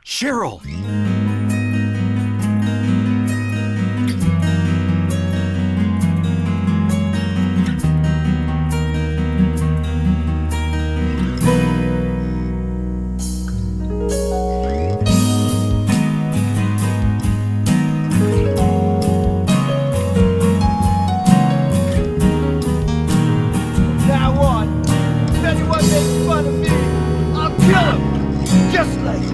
Cheryl! Now what? If anyone makes fun of me, I'll kill him! Just like you.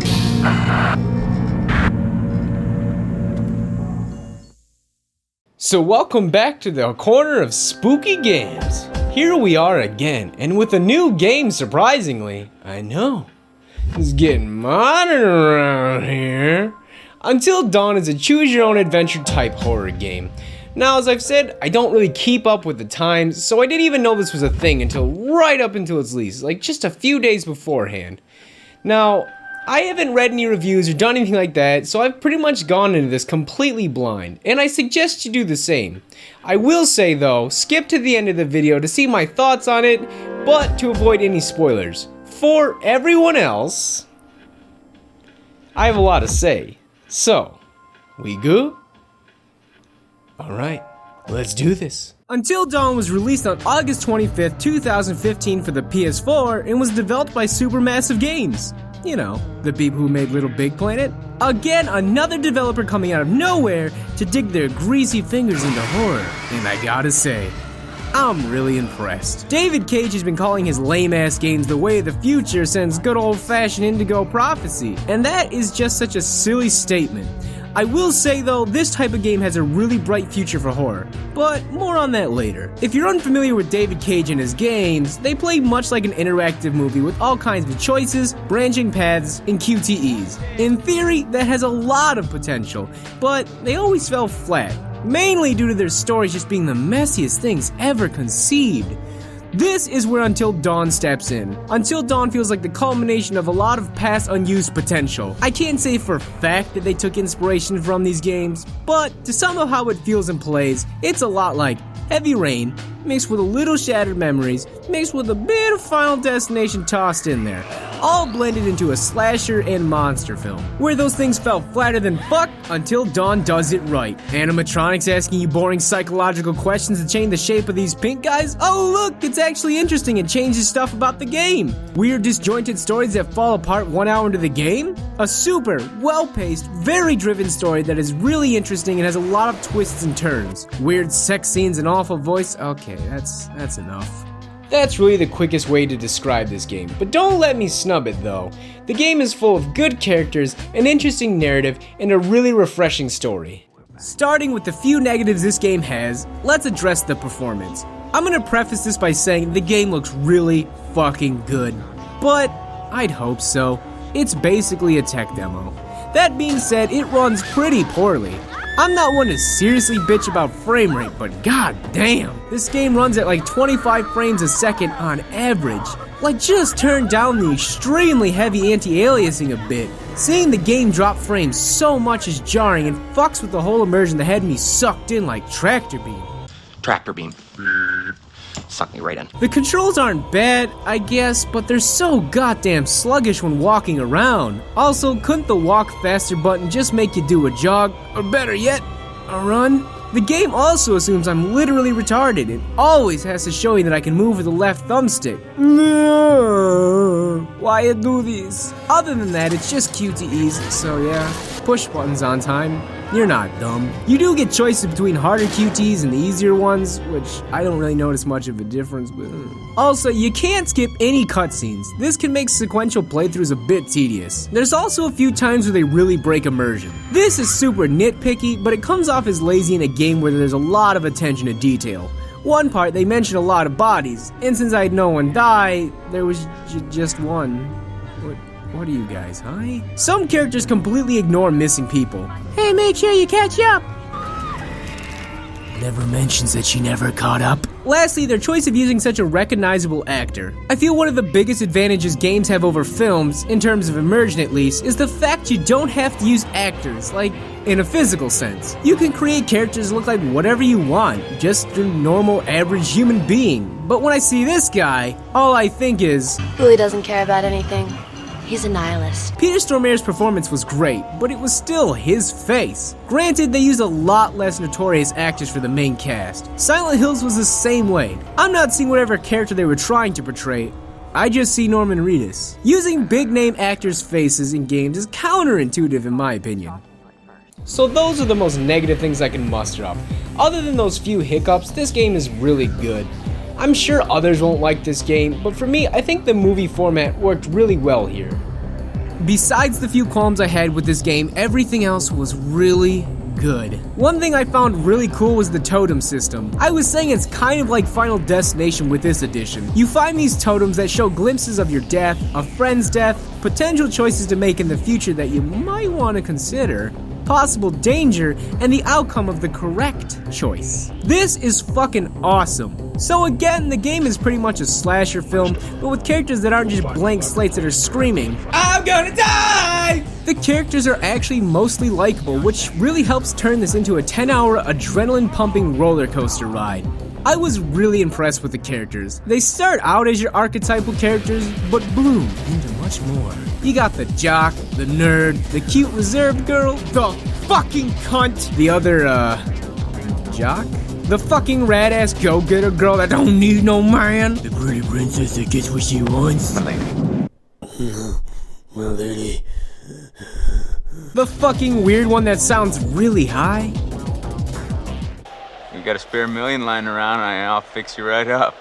So welcome back to the corner of spooky games. Here we are again, and with a new game, surprisingly. I know, it's getting modern around here. Until Dawn is a choose-your-own-adventure type horror game. Now, as I've said, I don't really keep up with the times, so I didn't even know this was a thing until right up until its release, like just a few days beforehand. Now, I haven't read any reviews or done anything like that, so I've pretty much gone into this completely blind, and I suggest you do the same. I will say though, skip to the end of the video to see my thoughts on it, but to avoid any spoilers. For everyone else, I have a lot to say. So, we good? Alright, let's do this. Until Dawn was released on August 25th, 2015 for the PS4 and was developed by Supermassive Games. You know, the people who made Little Big Planet. Again, another developer coming out of nowhere to dig their greasy fingers into horror. And I gotta say, I'm really impressed. David Cage has been calling his lame-ass games the way of the future since good old-fashioned Indigo Prophecy. And that is just such a silly statement. I will say though, this type of game has a really bright future for horror, but more on that later. If you're unfamiliar with David Cage and his games, they play much like an interactive movie with all kinds of choices, branching paths, and QTEs. In theory, that has a lot of potential, but they always fell flat, mainly due to their stories just being the messiest things ever conceived. This is where Until Dawn steps in. Until Dawn feels like the culmination of a lot of past unused potential. I can't say for a fact that they took inspiration from these games, but to sum up how it feels and plays, it's a lot like Heavy Rain, mixed with a little Shattered Memories, mixed with a bit of Final Destination tossed in there, all blended into a slasher and monster film. Where those things fell flatter than fuck, Until Dawn does it right. Animatronics asking you boring psychological questions to change the shape of these pink guys? Oh look, it's actually interesting and changes stuff about the game. Weird disjointed stories that fall apart 1 hour into the game? A super, well-paced, very driven story that is really interesting and has a lot of twists and turns. Weird sex scenes and awful voice? Okay, that's enough. That's really the quickest way to describe this game, but don't let me snub it though. The game is full of good characters, an interesting narrative, and a really refreshing story. Starting with the few negatives this game has, let's address the performance. I'm gonna preface this by saying the game looks really fucking good, but I'd hope so. It's basically a tech demo. That being said, it runs pretty poorly. I'm not one to seriously bitch about frame rate, but god damn, this game runs at like 25 frames a second on average. Like, just turn down the extremely heavy anti-aliasing a bit. Seeing the game drop frames so much is jarring and fucks with the whole immersion that had me sucked in like tractor beam. Tractor beam. Suck me right in. The controls aren't bad, I guess, but they're so goddamn sluggish when walking around. Also, couldn't the walk faster button just make you do a jog, or better yet, a run? The game also assumes I'm literally retarded and always has to show you that I can move with the left thumbstick. Why you do this? Other than that, it's just QTEs, so yeah, push buttons on time. You're not dumb. You do get choices between harder QTs and the easier ones, which I don't really notice much of a difference with. Also, you can't skip any cutscenes. This can make sequential playthroughs a bit tedious. There's also a few times where they really break immersion. This is super nitpicky, but it comes off as lazy in a game where there's a lot of attention to detail. One part, they mention a lot of bodies, and since I had no one die, there was just one. What are you guys, high? Some characters completely ignore missing people. Hey, make sure you catch up! Never mentions that she never caught up. Lastly, their choice of using such a recognizable actor. I feel one of the biggest advantages games have over films, in terms of immersion at least, is the fact you don't have to use actors, like, in a physical sense. You can create characters that look like whatever you want, just a normal, average human being. But when I see this guy, all I think is, Really doesn't care about anything. He's a nihilist. Peter Stormare's performance was great, but it was still his face. Granted, they used a lot less notorious actors for the main cast. Silent Hills was the same way. I'm not seeing whatever character they were trying to portray, I just see Norman Reedus. Using big name actors' faces in games is counterintuitive in my opinion. So those are the most negative things I can muster up. Other than those few hiccups, this game is really good. I'm sure others won't like this game, but for me, I think the movie format worked really well here. Besides the few qualms I had with this game, everything else was really good. One thing I found really cool was the totem system. I was saying it's kind of like Final Destination with this edition. You find these totems that show glimpses of your death, a friend's death, potential choices to make in the future that you might want to consider, possible danger, and the outcome of the correct choice. This is fucking awesome. So again, the game is pretty much a slasher film, but with characters that aren't just blank slates that are screaming, "I'm gonna die!" The characters are actually mostly likable, which really helps turn this into a 10-hour adrenaline-pumping roller coaster ride. I was really impressed with the characters. They start out as your archetypal characters, but bloom into much more. You got the jock, the nerd, the cute reserved girl, the fucking cunt, the other, jock? The fucking rad-ass go-getter girl that don't need no man. The pretty princess that gets what she wants. My lady. The fucking weird one that sounds really high. You got a spare million lying around and I'll fix you right up.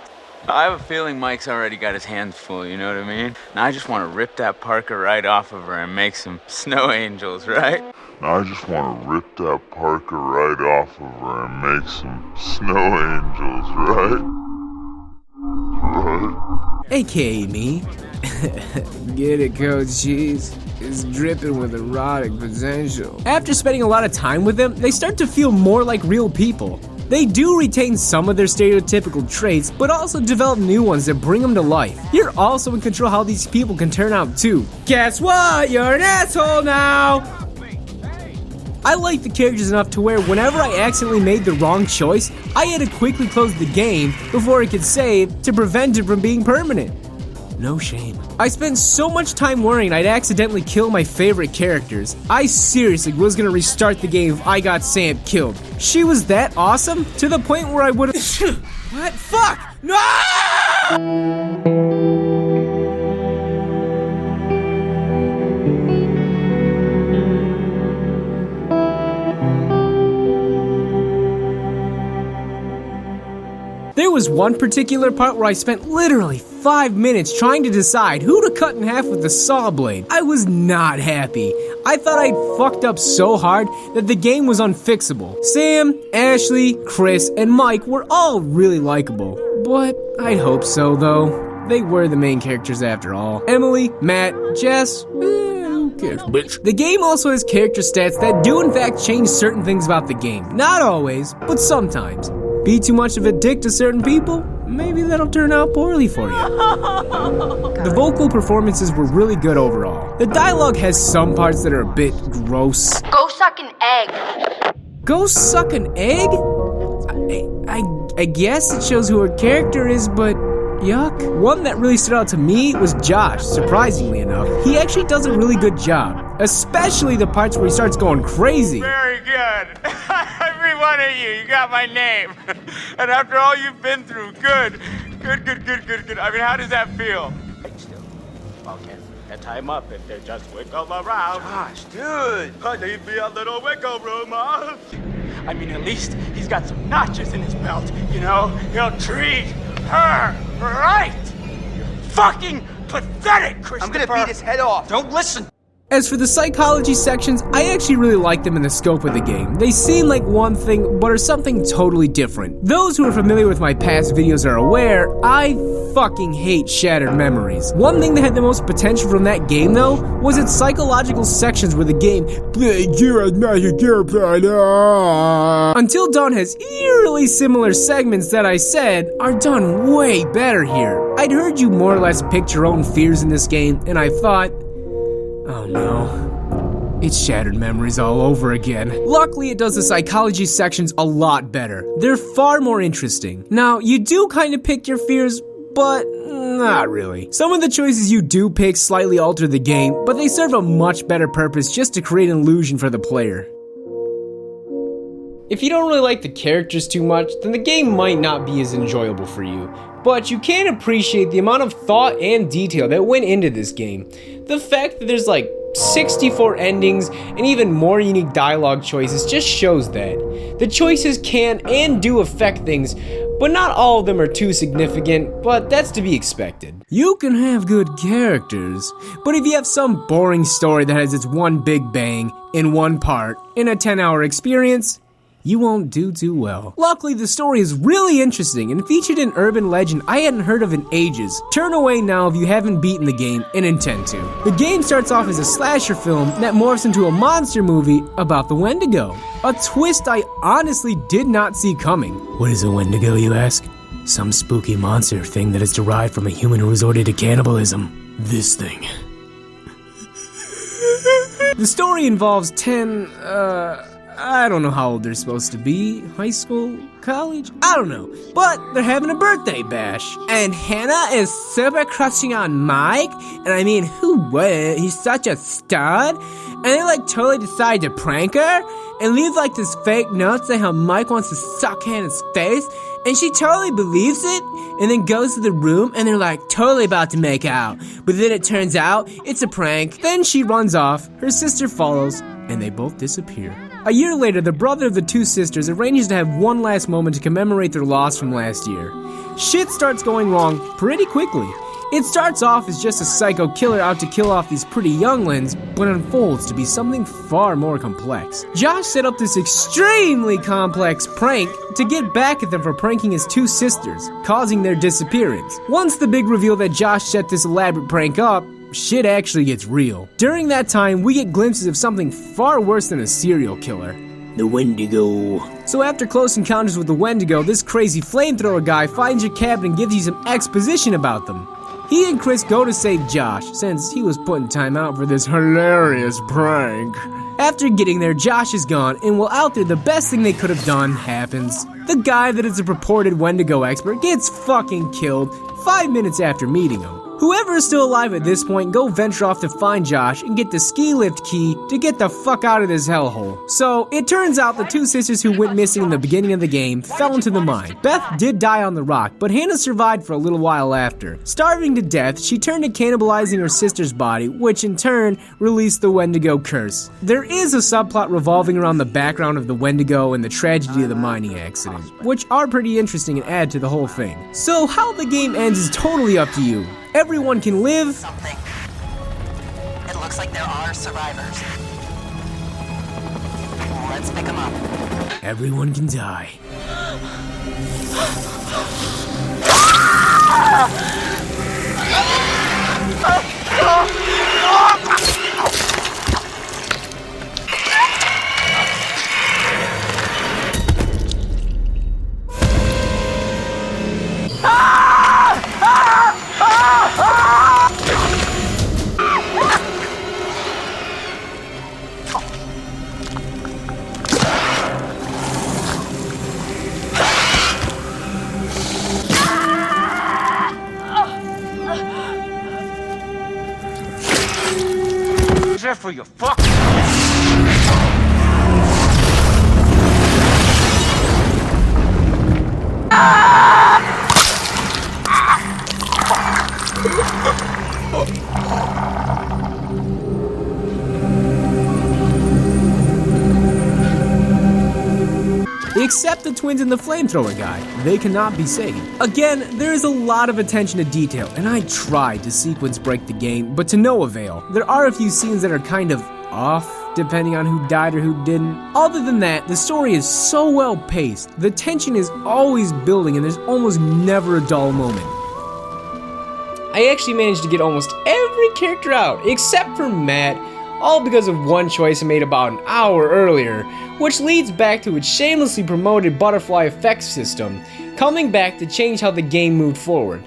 I have a feeling Mike's already got his hands full, you know what I mean? Now I just want to rip that Parker right off of her and make some snow angels, right? I just want to rip that Parker right off of her and make some snow angels, right? AKA me. Get it, Coach Cheese? It's dripping with erotic potential. After spending a lot of time with them, they start to feel more like real people. They do retain some of their stereotypical traits, but also develop new ones that bring them to life. You're also in control how these people can turn out too. Guess what? You're an asshole now! I like the characters enough to where whenever I accidentally made the wrong choice, I had to quickly close the game before it could save to prevent it from being permanent. No shame. I spent so much time worrying I'd accidentally kill my favorite characters. I seriously was gonna restart the game if I got Sam killed. She was that awesome to the point where I would've- What? Fuck! No! There was one particular part where I spent literally 5 minutes trying to decide who to cut in half with the saw blade. I was not happy. I thought I'd fucked up so hard that the game was unfixable. Sam, Ashley, Chris, and Mike were all really likable. But I'd hope so though. They were the main characters after all. Emily, Matt, Jess, who cares, bitch. The game also has character stats that do in fact change certain things about the game. Not always, but sometimes. Be too much of a dick to certain people? Maybe that'll turn out poorly for you. The vocal performances were really good overall. The dialogue has some parts that are a bit gross. Go suck an egg. Go suck an egg? I guess it shows who her character is, but yuck. One that really stood out to me was Josh, surprisingly enough. He actually does a really good job, especially the parts where he starts going crazy. Very good. Every one of you, you got my name. And after all you've been through, good. I mean, how does that feel? Still. Okay. And tie him up if they just wiggle around. Gosh, dude. I need me a little wiggle room, huh? I mean, at least he's got some notches in his belt, you know? He'll treat her right. You're fucking pathetic, Christopher. I'm gonna beat his head off. Don't listen. As for the psychology sections, I actually really like them in the scope of the game. They seem like one thing, but are something totally different. Those who are familiar with my past videos are aware, I fucking hate Shattered Memories. One thing that had the most potential from that game, though, was its psychological sections where the game Until Dawn has eerily similar segments that I said are done way better here. I'd heard you more or less pick your own fears in this game, and I thought, oh no, it's Shattered Memories all over again. Luckily, it does the psychology sections a lot better. They're far more interesting. Now, you do kind of pick your fears, but Not really. Some of the choices you do pick slightly alter the game, but they serve a much better purpose just to create an illusion for the player. If you don't really like the characters too much, then the game might not be as enjoyable for you. But you can appreciate the amount of thought and detail that went into this game. The fact that there's like 64 endings and even more unique dialogue choices just shows that. The choices can and do affect things, but not all of them are too significant, but that's to be expected. You can have good characters, but if you have some boring story that has its one big bang in one part in a 10-hour experience, you won't do too well. Luckily, the story is really interesting and featured an urban legend I hadn't heard of in ages. Turn away now if you haven't beaten the game and intend to. The game starts off as a slasher film that morphs into a monster movie about the Wendigo. A twist I honestly did not see coming. What is a Wendigo, you ask? Some spooky monster thing that is derived from a human who resorted to cannibalism. This thing. The story involves 10, I don't know how old they're supposed to be. High school? College? I don't know. But they're having a birthday bash. And Hannah is super crushing on Mike. And I mean, who wouldn't? He's such a stud. And they like totally decide to prank her and leave like this fake note saying how Mike wants to suck Hannah's face. And she totally believes it and then goes to the room and they're like totally about to make out. But then it turns out it's a prank. Then she runs off, her sister follows, and they both disappear. A year later, the brother of the two sisters arranges to have one last moment to commemorate their loss from last year. Shit starts going wrong pretty quickly. It starts off as just a psycho killer out to kill off these pretty younglings, but unfolds to be something far more complex. Josh set up this extremely complex prank to get back at them for pranking his two sisters, causing their disappearance. Once the big reveal that Josh set this elaborate prank up, shit actually gets real. During that time, we get glimpses of something far worse than a serial killer. The Wendigo. So after close encounters with the Wendigo, this crazy flamethrower guy finds your cabin and gives you some exposition about them. He and Chris go to save Josh, since he was putting time out for this hilarious prank. After getting there, Josh is gone, and while out there, the best thing they could have done happens. The guy that is a purported Wendigo expert gets fucking killed 5 minutes after meeting him. Whoever is still alive at this point, go venture off to find Josh and get the ski lift key to get the fuck out of this hellhole. So, it turns out the two sisters who went missing in the beginning of the game fell into the mine. Beth did die on the rock, but Hannah survived for a little while after. Starving to death, she turned to cannibalizing her sister's body, which in turn released the Wendigo curse. There is a subplot revolving around the background of the Wendigo and the tragedy of the mining accident, which are pretty interesting and add to the whole thing. So, how the game ends is totally up to you. Everyone can live. Something. It looks like there are survivors. Let's pick them up. Everyone can die. Jeffrey, you fuck! Except the twins and the flamethrower guy. They cannot be saved. Again, there is a lot of attention to detail, and I tried to sequence break the game, but to no avail. There are a few scenes that are kind of off, depending on who died or who didn't. Other than that, the story is so well paced. The tension is always building, and there's almost never a dull moment. I actually managed to get almost every character out, except for Matt, all because of one choice I made about an hour earlier, which leads back to its shamelessly promoted butterfly effects system, coming back to change how the game moved forward.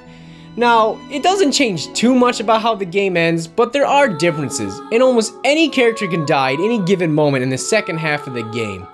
Now, it doesn't change too much about how the game ends, but there are differences, and almost any character can die at any given moment in the second half of the game.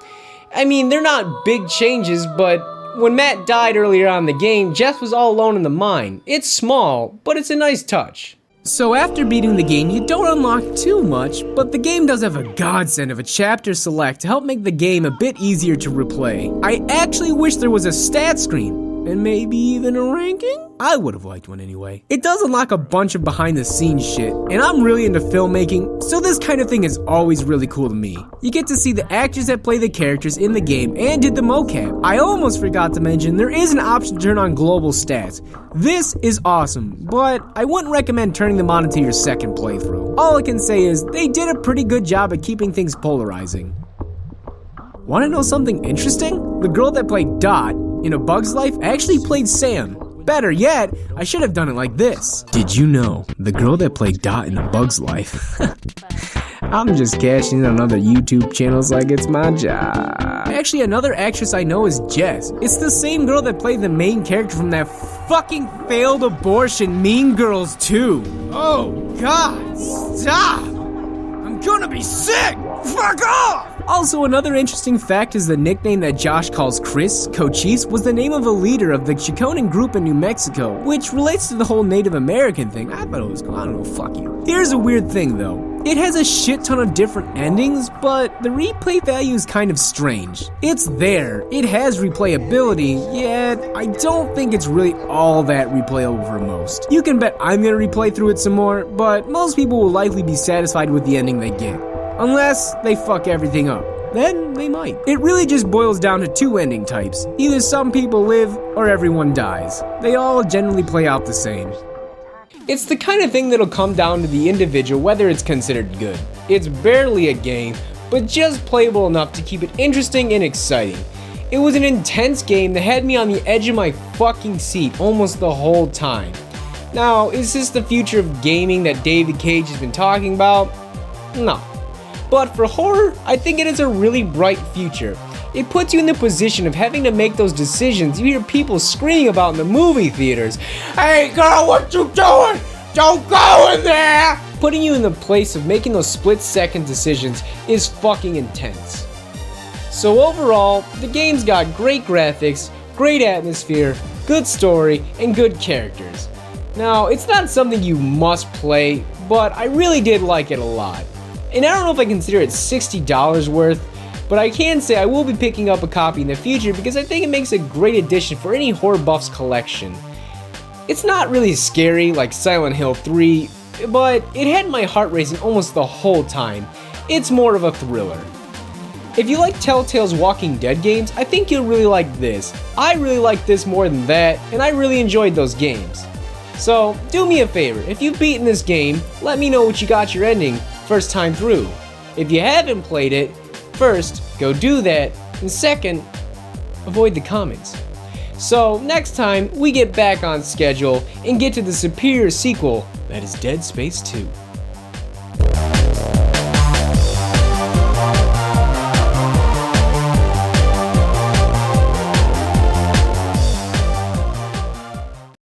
I mean, they're not big changes, but When Matt died earlier on in the game, Jess was all alone in the mine. It's small, but it's a nice touch. So after beating the game, you don't unlock too much, but the game does have a godsend of a chapter select to help make the game a bit easier to replay. I actually wish there was a stat screen, and maybe even a ranking? I would have liked one anyway. It does unlock a bunch of behind the scenes shit, and I'm really into filmmaking, so this kind of thing is always really cool to me. You get to see the actors that play the characters in the game and did the mocap. I almost forgot to mention there is an option to turn on global stats. This is awesome, but I wouldn't recommend turning them on until your second playthrough. All I can say is they did a pretty good job at keeping things polarizing. Wanna know something interesting? The girl that played Dot in A Bug's Life actually played Sam. Better yet, I should have done it like this. Did you know the girl that played Dot in A Bug's Life? I'm just cashing in on other YouTube channels like it's my job. Actually, another actress I know is Jess. It's the same girl that played the main character from that fucking failed abortion Mean Girls 2. Oh, God, stop! I'm gonna be sick! Fuck off! Also, another interesting fact is the nickname that Josh calls Chris, Cochise, was the name of a leader of the Chiconan group in New Mexico, which relates to the whole Native American thing. I thought it was cool. I don't know, fuck you. Here's a weird thing though. It has a shit ton of different endings, but the replay value is kind of strange. It's there, it has replayability, yet I don't think it's really all that replayable for most. You can bet I'm gonna replay through it some more, but most people will likely be satisfied with the ending they get. Unless they fuck everything up. Then they might. It really just boils down to two ending types. Either some people live or everyone dies. They all generally play out the same. It's the kind of thing that'll come down to the individual whether it's considered good. It's barely a game, but just playable enough to keep it interesting and exciting. It was an intense game that had me on the edge of my fucking seat almost the whole time. Now, is this the future of gaming that David Cage has been talking about? No. But for horror, I think it is a really bright future. It puts you in the position of having to make those decisions you hear people screaming about in the movie theaters. Hey girl, what you doing? Don't go in there! Putting you in the place of making those split-second decisions is fucking intense. So overall, the game's got great graphics, great atmosphere, good story, and good characters. Now, it's not something you must play, but I really did like it a lot. And I don't know if I consider it $60 worth, but I can say I will be picking up a copy in the future because I think it makes a great addition for any horror buff's collection. It's not really scary like Silent Hill 3, but it had my heart racing almost the whole time. It's more of a thriller. If you like Telltale's Walking Dead games, I think you'll really like this. I really like this more than that, and I really enjoyed those games. So, do me a favor, if you've beaten this game, let me know what you got your ending first time through. If you haven't played it, first, go do that, and second, avoid the comments. So, next time, we get back on schedule and get to the superior sequel that is Dead Space 2.